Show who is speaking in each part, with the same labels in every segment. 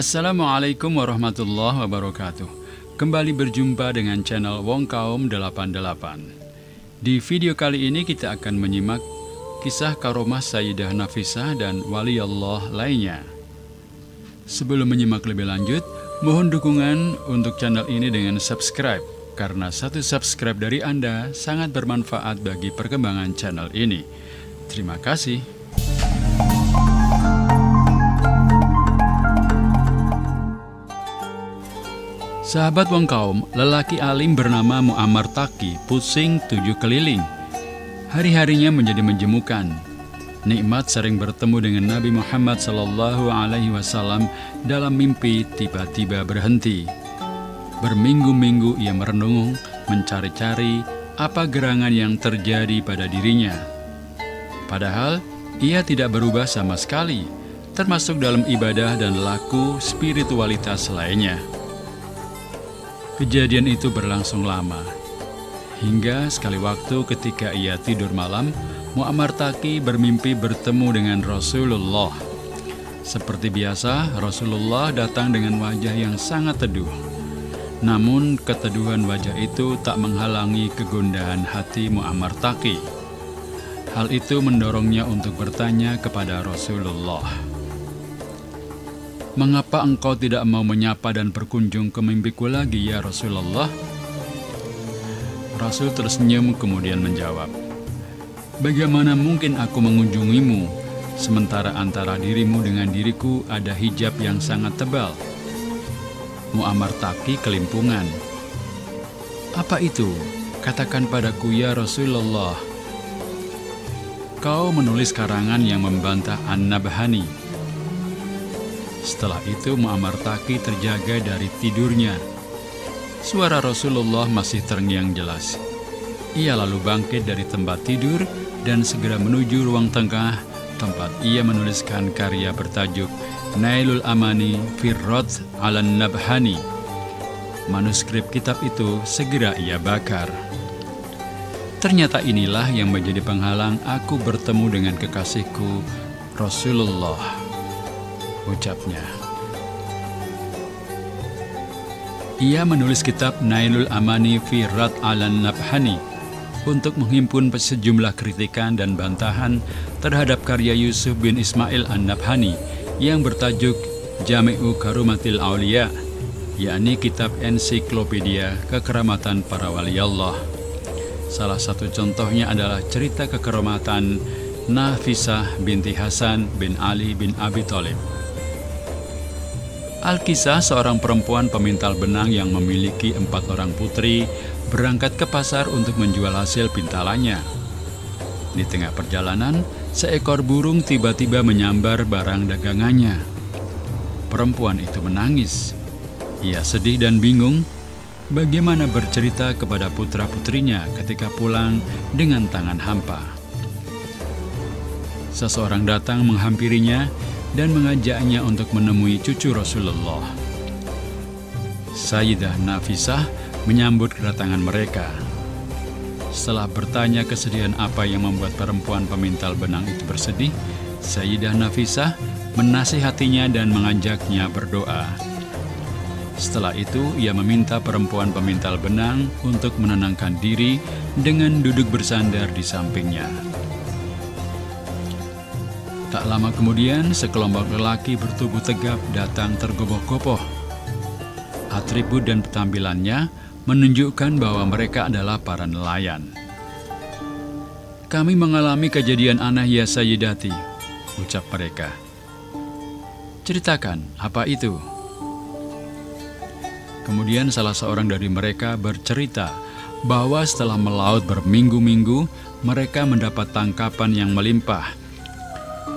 Speaker 1: Assalamualaikum warahmatullahi wabarakatuh. Kembali berjumpa dengan channel Wong Kaum 88. Di video kali ini kita akan menyimak kisah karomah Sayyidah Nafisah dan wali Allah lainnya. Sebelum menyimak lebih lanjut, mohon dukungan untuk channel ini dengan subscribe, karena satu subscribe dari Anda sangat bermanfaat bagi perkembangan channel ini. Terima kasih. Sahabat Wong Kaum, lelaki alim bernama Muammar Taqi pusing 7 keliling. Hari-harinya menjadi menjemukan. Nikmat sering bertemu dengan Nabi Muhammad SAW dalam mimpi tiba-tiba berhenti. Berminggu-minggu ia merenung, mencari-cari apa gerangan yang terjadi pada dirinya. Padahal ia tidak berubah sama sekali, termasuk dalam ibadah dan laku spiritualitas lainnya. Kejadian itu berlangsung lama, hingga sekali waktu ketika ia tidur malam, Muammar Taqi bermimpi bertemu dengan Rasulullah. Seperti biasa, Rasulullah datang dengan wajah yang sangat teduh. Namun, keteduhan wajah itu tak menghalangi kegundahan hati Muammar Taqi. Hal itu mendorongnya untuk bertanya kepada Rasulullah, "Mengapa engkau tidak mau menyapa dan berkunjung ke mimpiku lagi, ya Rasulullah?" Rasul tersenyum kemudian menjawab, "Bagaimana mungkin aku mengunjungimu, sementara antara dirimu dengan diriku ada hijab yang sangat tebal?" Muammar Taqi kelimpungan. "Apa itu? Katakan padaku, ya Rasulullah." "Kau menulis karangan yang membantah An-Nabhani." Setelah itu Muammar Taqi terjaga dari tidurnya. Suara Rasulullah masih terngiang jelas. Ia lalu bangkit dari tempat tidur dan segera menuju ruang tengah tempat ia menuliskan karya bertajuk Nailul Amani fi Radd 'alan Nabhani. Manuskrip kitab itu segera ia bakar. Ternyata inilah yang menjadi penghalang aku bertemu dengan kekasihku Rasulullah, ucapnya. Ia menulis kitab Nailul Amani fi Radd 'alan Nabhani untuk menghimpun sejumlah kritikan dan bantahan terhadap karya Yusuf bin Ismail An-Nabhani yang bertajuk Jami'u Karumatil Auliya, yakni kitab ensiklopedia kekeramatan para wali Allah. Salah satu contohnya adalah cerita kekeramatan Nafisah binti Hasan bin Ali bin Abi Thalib. Al-Kisah, seorang perempuan pemintal benang yang memiliki 4 orang putri, berangkat ke pasar untuk menjual hasil pintalannya. Di tengah perjalanan, seekor burung tiba-tiba menyambar barang dagangannya. Perempuan itu menangis. Ia sedih dan bingung bagaimana bercerita kepada putra-putrinya ketika pulang dengan tangan hampa. Seseorang datang menghampirinya dan mengajaknya untuk menemui cucu Rasulullah. Sayyidah Nafisah menyambut kedatangan mereka. Setelah bertanya kesedihan apa yang membuat perempuan pemintal benang itu bersedih, Sayyidah Nafisah menasihatinya dan mengajaknya berdoa. Setelah itu, ia meminta perempuan pemintal benang untuk menenangkan diri dengan duduk bersandar di sampingnya. Tak lama kemudian, sekelompok lelaki bertubuh tegap datang tergopoh-gopoh. Atribut dan penampilannya menunjukkan bahwa mereka adalah para nelayan. "Kami mengalami kejadian aneh, ya Sayyidati," ucap mereka. "Ceritakan, apa itu?" Kemudian salah seorang dari mereka bercerita bahwa setelah melaut berminggu-minggu, mereka mendapat tangkapan yang melimpah.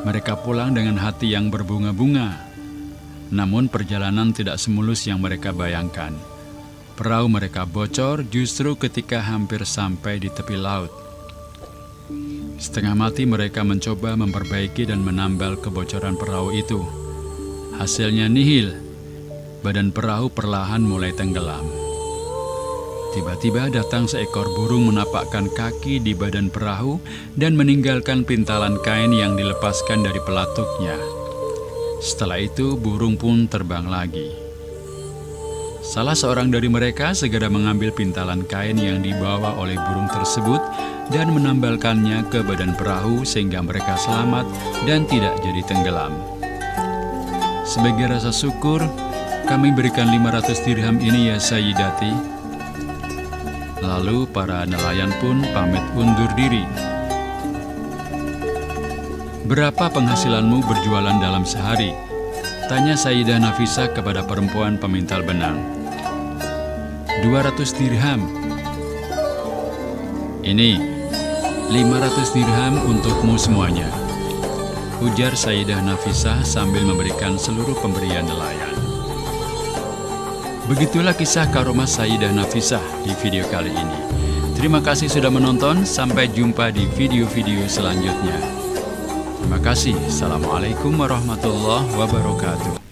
Speaker 1: Mereka pulang dengan hati yang berbunga-bunga. Namun perjalanan tidak semulus yang mereka bayangkan. Perahu mereka bocor justru ketika hampir sampai di tepi laut. Setengah mati mereka mencoba memperbaiki dan menambal kebocoran perahu itu. Hasilnya nihil. Badan perahu perlahan mulai tenggelam. Tiba-tiba datang seekor burung menapakkan kaki di badan perahu dan meninggalkan pintalan kain yang dilepaskan dari pelatuknya. Setelah itu burung pun terbang lagi. Salah seorang dari mereka segera mengambil pintalan kain yang dibawa oleh burung tersebut dan menambalkannya ke badan perahu sehingga mereka selamat dan tidak jadi tenggelam. Sebagai rasa syukur, kami berikan 500 dirham ini ya Sayyidati. Lalu para nelayan pun pamit undur diri. Berapa penghasilanmu berjualan dalam sehari? Tanya Sayyidah Nafisah kepada perempuan pemintal benang. 200 dirham. Ini 500 dirham untukmu semuanya, ujar Sayyidah Nafisah sambil memberikan seluruh pemberian nelayan. Begitulah kisah karomah Sayyidah Nafisah di video kali ini. Terima kasih sudah menonton, sampai jumpa di video-video selanjutnya. Terima kasih. Assalamualaikum warahmatullahi wabarakatuh.